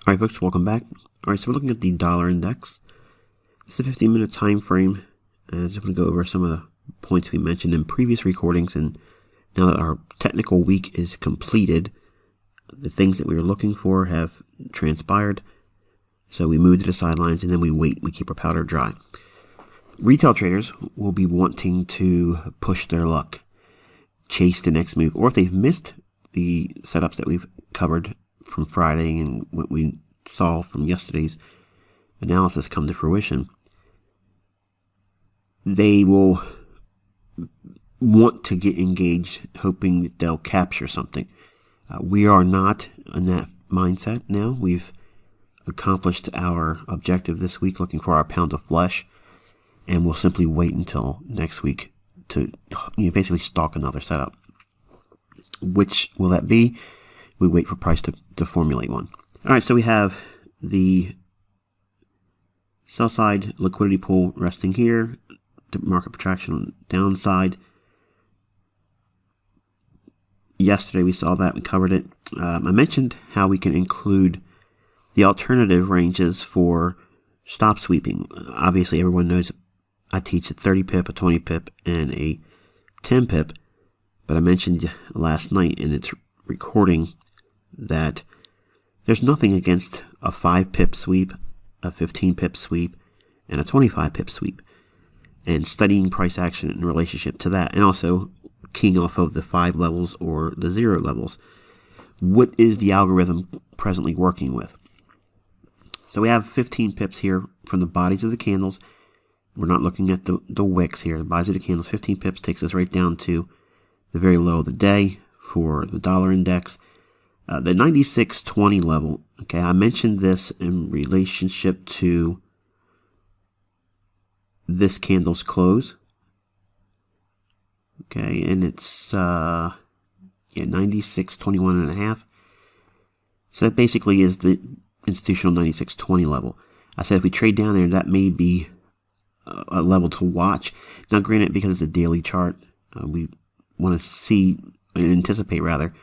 Alright folks, welcome back. Alright, so we're looking at the dollar index. This is a 15-minute time frame, and I'm just going to go over some of the points we mentioned in previous recordings. And now that our technical week is completed, the things that we were looking for have transpired. So we move to the sidelines and then we wait. We keep our powder dry. Retail traders will be wanting to push their luck, chase the next move, or if they've missed the setups that we've covered from Friday and what we saw from yesterday's analysis come to fruition, they will want to get engaged, hoping that they'll capture something. We are not in that mindset now. We've accomplished our objective this week, looking for our pound of flesh, and we'll simply wait until next week to basically stalk another setup. Which will that be? We wait for price to formulate one. All right, so we have the sell side liquidity pool resting here, the market protraction on the downside. Yesterday we saw that, we covered it. I mentioned how we can include the alternative ranges for stop sweeping. Obviously everyone knows I teach a 30 pip, a 20 pip, and a 10 pip, but I mentioned last night in its recording that there's nothing against a 5 pip sweep, a 15 pip sweep, and a 25 pip sweep, and studying price action in relationship to that, and also keying off of the 5 levels or the 0 levels. What is the algorithm presently working with? So we have 15 pips here from the bodies of the candles. We're not looking at the wicks here. The bodies of the candles, 15 pips takes us right down to the very low of the day for the dollar index. The 96.20 level, okay, I mentioned this in relationship to this candle's close. Okay, and it's 96.21.5. So that basically is the institutional 96.20 level. I said if we trade down there, that may be a level to watch. Now, granted, because it's a daily chart, we want to see and anticipate rather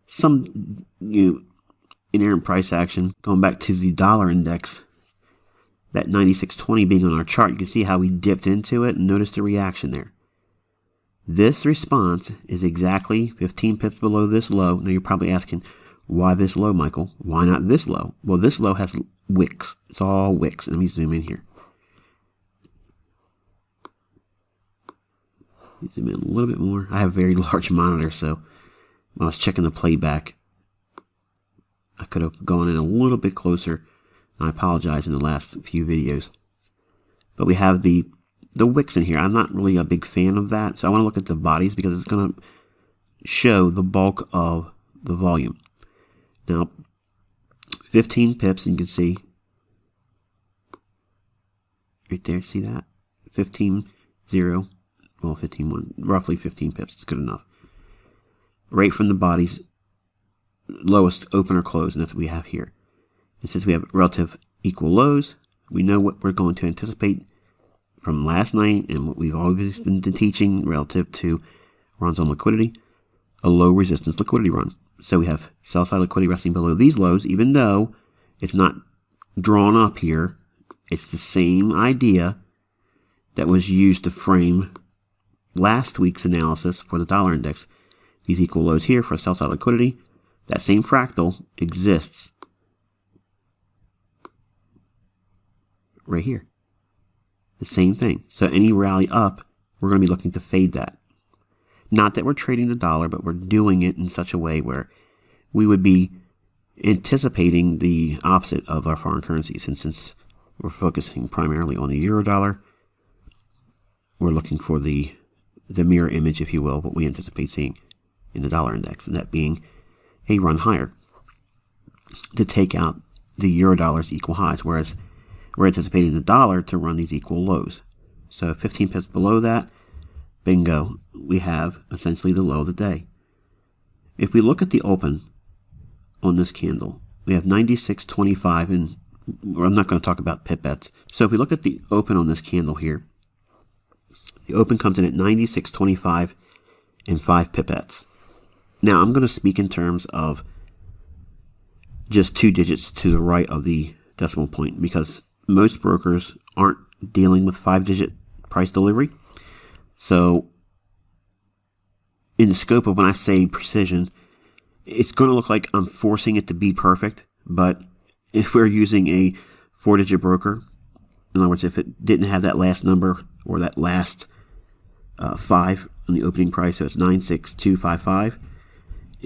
some inerrant price action. Going back to the dollar index, that 96.20 being on our chart, you can see how we dipped into it and notice the reaction there. This response is exactly 15 pips below this low. Now you're probably asking, why this low, Michael? Why not this low? Well, this low has wicks. It's all wicks. Let me zoom in here. Zoom in a little bit more. I have a very large monitor, so when I was checking the playback, I could have gone in a little bit closer. I apologize in the last few videos. But we have the wicks in here. I'm not really a big fan of that, so I want to look at the bodies because it's going to show the bulk of the volume. Now, 15 pips, and you can see right there, see that? 15.0, well, 15.1, roughly 15 pips. It's good enough. Right from the bodies, lowest open or close, and that's what we have here. And since we have relative equal lows, we know what we're going to anticipate from last night and what we've always been teaching relative to runs on liquidity, a low resistance liquidity run. So we have sell side liquidity resting below these lows, even though it's not drawn up here. It's the same idea that was used to frame last week's analysis for the dollar index. These equal lows here for sell side liquidity. That same fractal exists right here. The same thing. So any rally up, we're going to be looking to fade that. Not that we're trading the dollar, but we're doing it in such a way where we would be anticipating the opposite of our foreign currencies. And since we're focusing primarily on the euro dollar, we're looking for the mirror image, if you will, what we anticipate seeing in the dollar index, and that being a run higher to take out the euro dollar's equal highs, whereas we're anticipating the dollar to run these equal lows. So 15 pips below that, bingo, we have essentially the low of the day. If we look at the open on this candle, we have 96.25, and I'm not going to talk about pipettes. So if we look at the open on this candle here, the open comes in at 96.25 and 5 pipettes. Now I'm going to speak in terms of just 2 digits to the right of the decimal point, because most brokers aren't dealing with 5-digit price delivery. So in the scope of when I say precision, it's going to look like I'm forcing it to be perfect. But if we're using a 4-digit broker, in other words, if it didn't have that last number or that last 5 on the opening price, so it's 96255,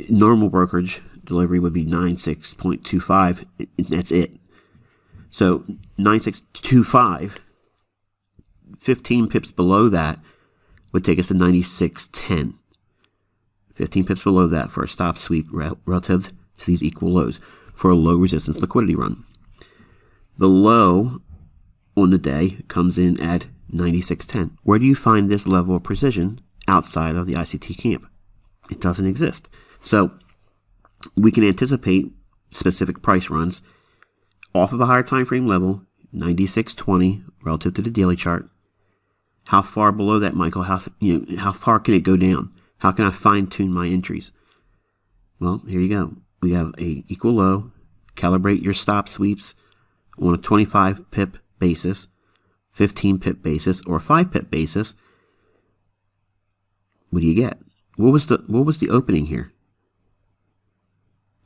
normal brokerage delivery would be 96.25, and that's it. So 9625, 15 pips below that would take us to 9610. 15 pips below that for a stop sweep relative to these equal lows for a low resistance liquidity run. The low on the day comes in at 9610. Where do you find this level of precision outside of the ICT camp? It doesn't exist. So we can anticipate specific price runs off of a higher time frame level, 9620 relative to the daily chart. How far below that, Michael? How far can it go down? How can I fine tune my entries? Well, here you go. We have a equal low. Calibrate your stop sweeps on a 25 pip basis, 15 pip basis, or 5 pip basis. What do you get? What was the opening here?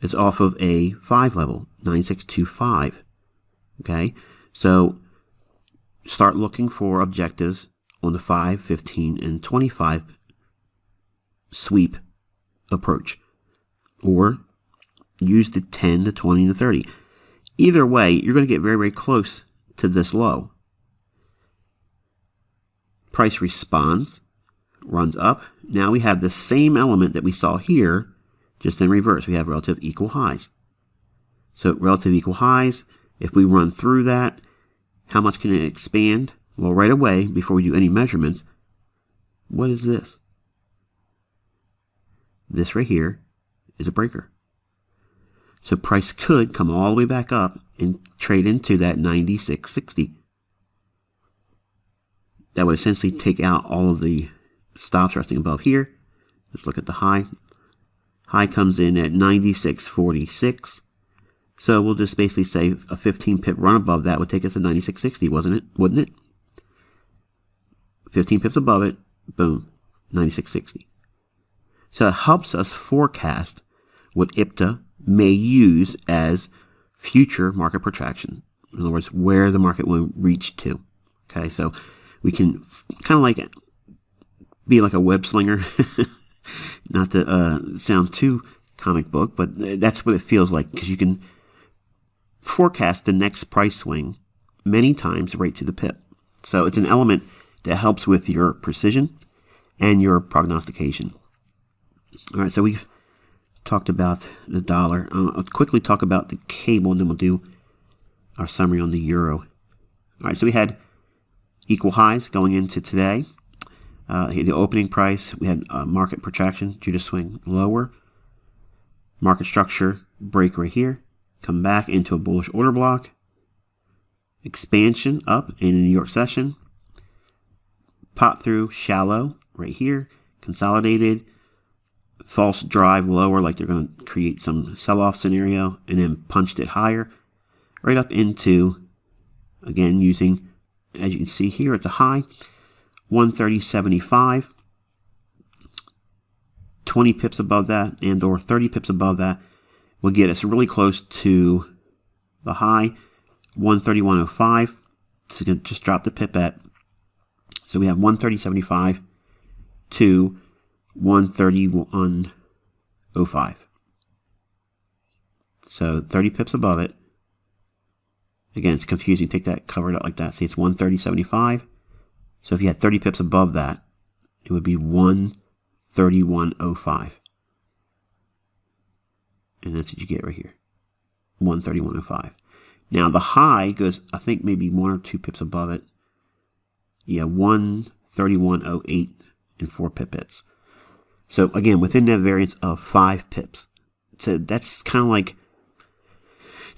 It's off of a 5 level, 9625. Okay, so start looking for objectives on the 5, 15, and 25 sweep approach, or use the 10, the 20, and the 30. Either way, you're going to get very, very close to this low. Price responds, runs up. Now we have the same element that we saw here, just in reverse. We have relative equal highs. So relative equal highs, if we run through that, how much can it expand? Well, right away, before we do any measurements, what is this? This right here is a breaker. So price could come all the way back up and trade into that 96.60. That would essentially take out all of the stops resting above here. Let's look at the high. High comes in at 96.46. So we'll just basically say a 15 pip run above that would take us to 96.60, wouldn't it? 15 pips above it, boom, 96.60. So it helps us forecast what IPTA may use as future market protraction. In other words, where the market will reach to. Okay, so we can kind of like be like a web slinger. Not to sound too comic book, but that's what it feels like, because you can forecast the next price swing many times right to the pip. So it's an element that helps with your precision and your prognostication. All right, so we've talked about the dollar. I'll quickly talk about the cable, and then we'll do our summary on the euro. All right, so we had equal highs going into today. The opening price, we had market protraction due to swing lower. Market structure, break right here. Come back into a bullish order block. Expansion up in the New York session. Pop through shallow right here. Consolidated. False drive lower, like they're going to create some sell-off scenario, and then punched it higher. Right up into, again, using, as you can see here at the high, 130.75. 20 pips above that and or 30 pips above that will get us really close to the high, 131.05. So you can just drop the pip at. So we have 130.75 to 131.05. So 30 pips above it. Again, it's confusing. Take that, cover it up like that. See, it's 130.75. So if you had 30 pips above that, it would be 131.05. And that's what you get right here. 131.05. Now the high goes, I think, maybe 1 or 2 pips above it. Yeah, 131.08 and 4 pips. So again, within that variance of 5 pips. So that's kind of like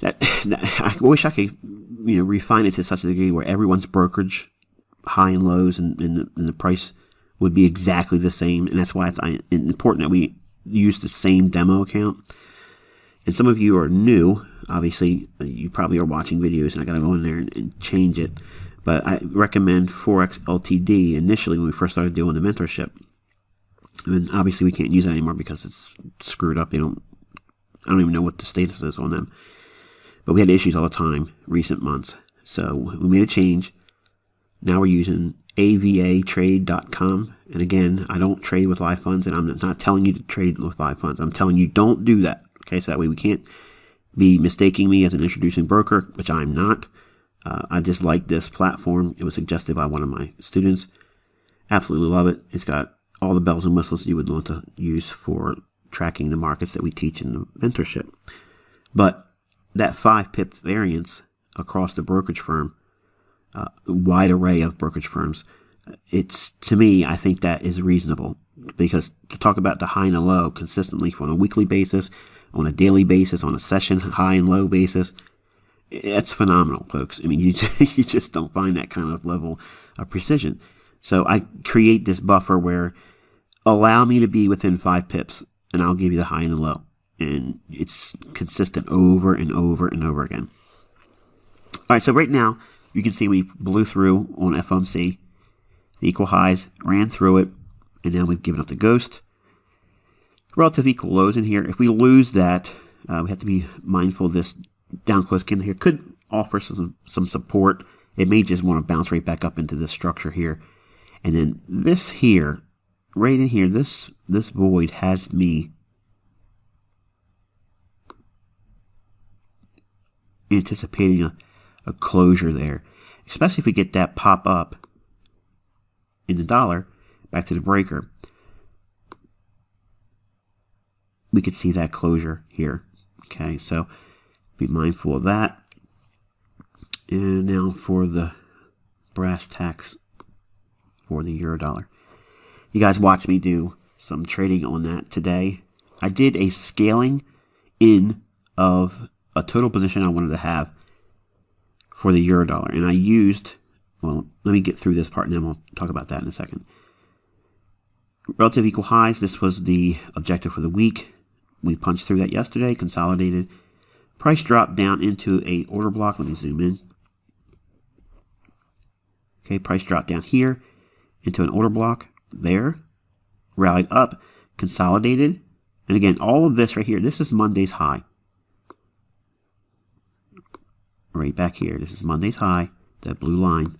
that. I wish I could, refine it to such a degree where everyone's brokerage high and lows and the price would be exactly the same. And that's why it's important that we use the same demo account. And some of you are new. Obviously, you probably are watching videos, and I got to go in there and change it. But I recommend Forex LTD initially when we first started doing the mentorship. And obviously, we can't use that anymore because it's screwed up. I don't even know what the status is on them. But we had issues all the time, recent months. So we made a change. Now we're using avatrade.com. And again, I don't trade with live funds, and I'm not telling you to trade with live funds. I'm telling you don't do that. Okay, so that way we can't be mistaking me as an introducing broker, which I'm not. I just like this platform. It was suggested by one of my students. Absolutely love it. It's got all the bells and whistles you would want to use for tracking the markets that we teach in the mentorship. But that 5 pip variance across the brokerage firm, wide array of brokerage firms, it's, to me, I think that is reasonable, because to talk about the high and the low consistently on a weekly basis, on a daily basis, on a session high and low basis, it's phenomenal, folks. I mean, you just don't find that kind of level of precision. So I create this buffer where allow me to be within 5 pips, and I'll give you the high and the low. And it's consistent over and over and over again. All right, so right now, you can see we blew through on FOMC. The equal highs, ran through it, and now we've given up the ghost. Relative equal lows in here. If we lose that, we have to be mindful of this down close candle here. Could offer some support. It may just want to bounce right back up into this structure here. And then this here, right in here, this void has me anticipating a closure there. Especially if we get that pop up in the dollar back to the breaker. We could see that closure here. Okay, so be mindful of that. And now for the brass tacks for the euro dollar. You guys watched me do some trading on that today. I did a scaling in of a total position I wanted to have for the euro dollar. And I used, well, let me get through this part and then we'll talk about that in a second. Relative equal highs, this was the objective for the week. We punched through that yesterday, consolidated. Price dropped down into a order block. Let me zoom in. Okay, price dropped down here into an order block there. Rallied up, consolidated. And again, all of this right here, this is Monday's high. Right back here, this is Monday's high, that blue line.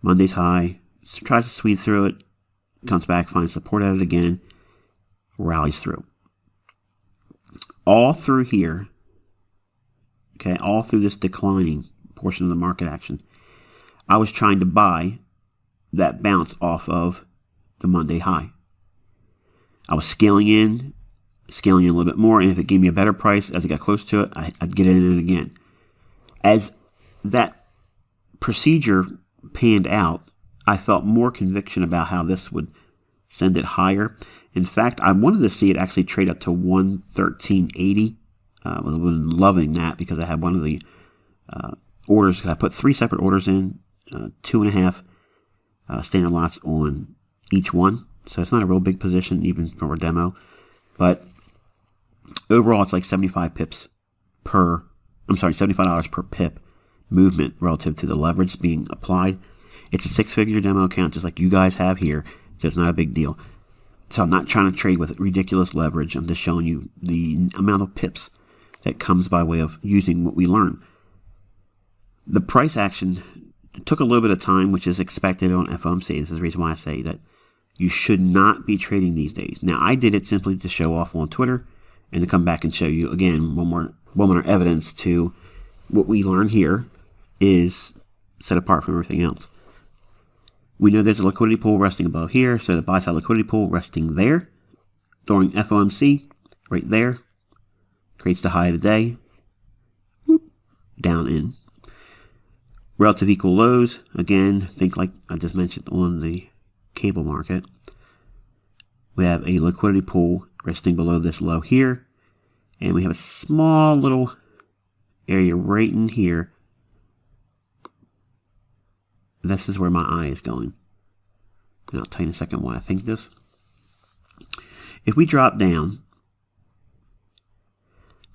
Monday's high, tries to sweep through it, comes back, finds support at it again, rallies through. All through here, okay, all through this declining portion of the market action, I was trying to buy that bounce off of the Monday high. I was scaling in a little bit more, and if it gave me a better price as it got close to it, I'd get in it again. As that procedure panned out, I felt more conviction about how this would send it higher. In fact, I wanted to see it actually trade up to 113.80. I was loving that because I had one of the orders. I put 3 separate orders in, 2.5 standard lots on each one. So it's not a real big position even for a demo. But overall, it's like 75 pips per, $75 per pip movement relative to the leverage being applied. It's a 6-figure demo account just like you guys have here, so it's not a big deal. So I'm not trying to trade with ridiculous leverage. I'm just showing you the amount of pips that comes by way of using what we learn. The price action took a little bit of time, which is expected on FOMC. This is the reason why I say that you should not be trading these days. Now, I did it simply to show off on Twitter and to come back and show you, again, one more evidence to what we learn here is set apart from everything else. We know there's a liquidity pool resting above here, so the buy-side liquidity pool resting there. During FOMC, right there, creates the high of the day. Whoop, down in. Relative equal lows, again, think like I just mentioned on the cable market. We have a liquidity pool resting below this low here, and we have a small little area right in here. This is where my eye is going. And I'll tell you in a second why I think this. If we drop down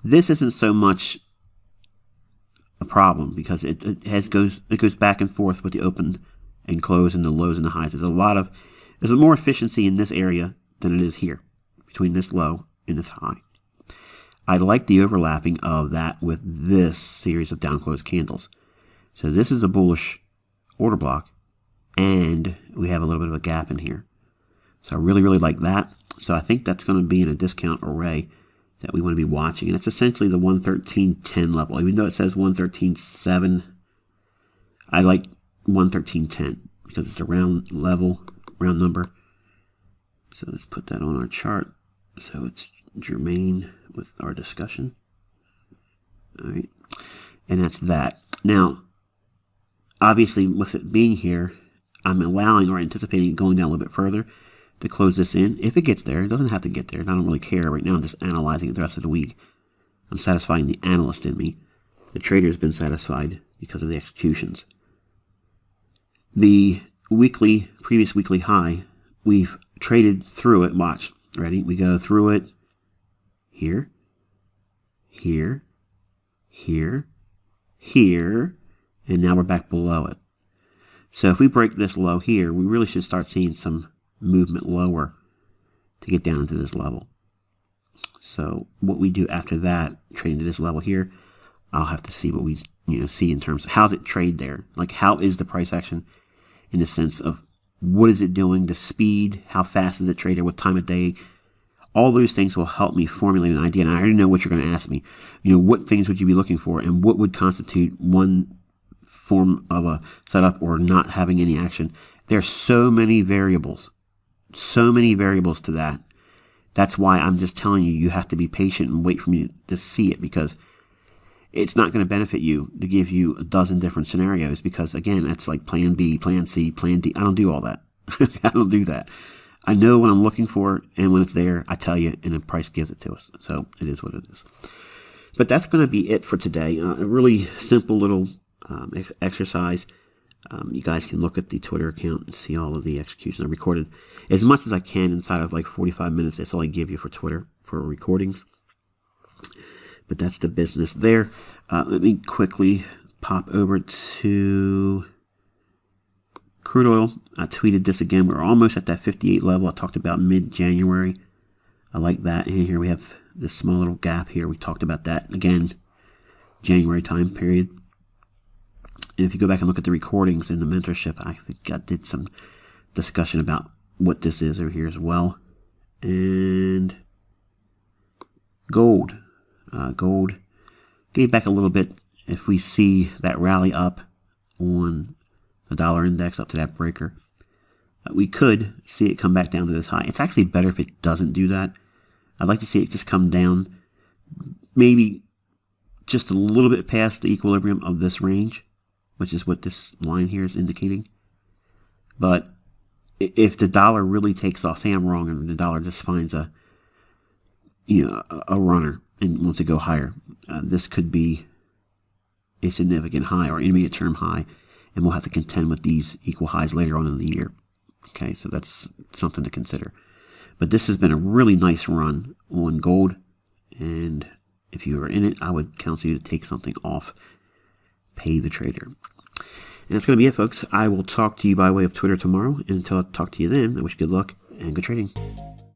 This isn't so much a problem because it goes back and forth with the open and close and the lows and the highs. There's more efficiency in this area than it is here, between this low and this high. I like the overlapping of that with this series of down close candles. So this is a bullish order block, and we have a little bit of a gap in here. So I really, really like that. So I think that's going to be in a discount array that we want to be watching. And it's essentially the 113.10 level. Even though it says 113.7, I like 113.10 because it's a round level, round number. So let's put that on our chart so it's germane with our discussion. All right. And that's that. Now, obviously, with it being here, I'm allowing or anticipating it going down a little bit further to close this in. If it gets there, it doesn't have to get there. And I don't really care right now. I'm just analyzing it the rest of the week. I'm satisfying the analyst in me. The trader has been satisfied because of the executions. The previous weekly high, we've traded through it. Watch. Ready? We go through it here, here, here, here, and now we're back below it. So if we break this low here, we really should start seeing some movement lower to get down into this level. So what we do after that, trading to this level here, I'll have to see what we see in terms of how's it trade there. Like, how is the price action in the sense of what is it doing, the speed, how fast is it traded, what time of day. All those things will help me formulate an idea. And I already know what you're going to ask me. What things would you be looking for, and what would constitute one form of a setup or not having any action? There's so many variables to that. That's why I'm just telling you, you have to be patient and wait for me to see it, because it's not going to benefit you to give you a dozen different scenarios, because again, that's like plan B, plan C, plan D. I don't do all that. I don't do that. I know what I'm looking for, and when it's there, I tell you, and the price gives it to us. So it is what it is. But that's going to be it for today. A really simple little exercise. You guys can look at the Twitter account and see all of the executions. I recorded as much as I can inside of like 45 minutes. That's all I give you for Twitter for recordings. But that's the business there. Let me quickly pop over to crude oil. I tweeted this again. We're almost at that 58 level I talked about mid-January. I like that. And here we have this small little gap here. We talked about that again, January time period. And if you go back and look at the recordings in the mentorship, I think I did some discussion about what this is over here as well. And gold. Gold gave back a little bit. If we see that rally up on the dollar index up to that breaker, we could see it come back down to this high. It's actually better if it doesn't do that. I'd like to see it just come down maybe just a little bit past the equilibrium of this range, which is what this line here is indicating. But if the dollar really takes off, say I'm wrong, and the dollar just finds a runner and wants to go higher, this could be a significant high or intermediate term high, and we'll have to contend with these equal highs later on in the year. Okay, so that's something to consider. But this has been a really nice run on gold, and if you are in it, I would counsel you to take something off, pay the trader. And that's going to be it, folks. I will talk to you by way of Twitter tomorrow. And until I talk to you then, I wish you good luck and good trading.